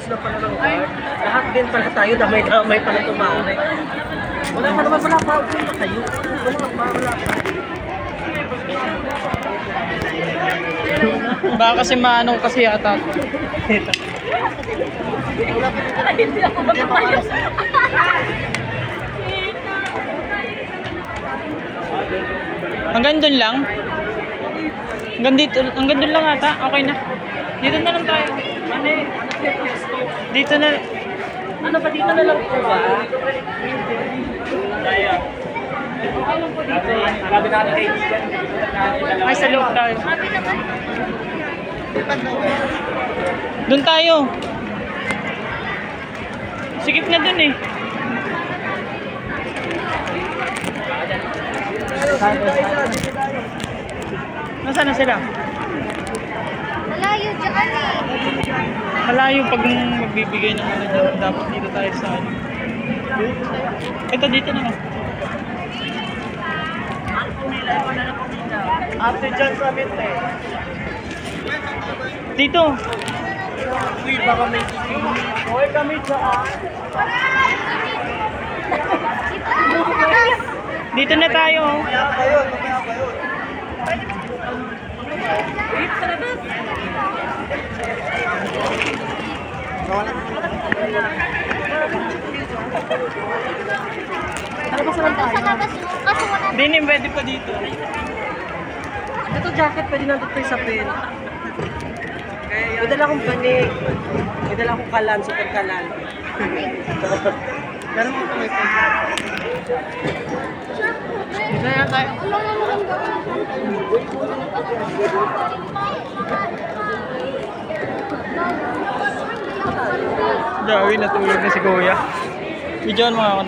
mag-use na pala ng card. Lahat din pala tayo, damay-damay pala tumari. Wala pa naman pala pa kayo. Wala pa. Baka kasi maano kasi yata. Hindi ako magpapayo. Hanggang doon lang? Hanggang doon lang ata? Okay na. Dito na lang tayo. Dito na. Ano pa dito na lang po ba? Okay lang po dito. Marami na kaibigan. Ay, sa loob tayo. Doon tayo. Sikip na doon eh. Nasaan na sila? Malayo dyan eh. Malayo pag magbibigay ng ano dyan. Dapat dito tayo sa ano. Ito dito na. Ate dyan sa mitte. Dito. Uy, baka may sising. Uy, kami dyan. Dito na tayo. Sa labas yung kaso wala. Hindi, pwede pa dito. Ito jacket, pwede nandito tayo sa pen. May dala akong panik. May dala akong kalan, super kalan. Meron mo ito may pen. Kaya tayo. Dawi, natulog na si Kuya. Video mo ako.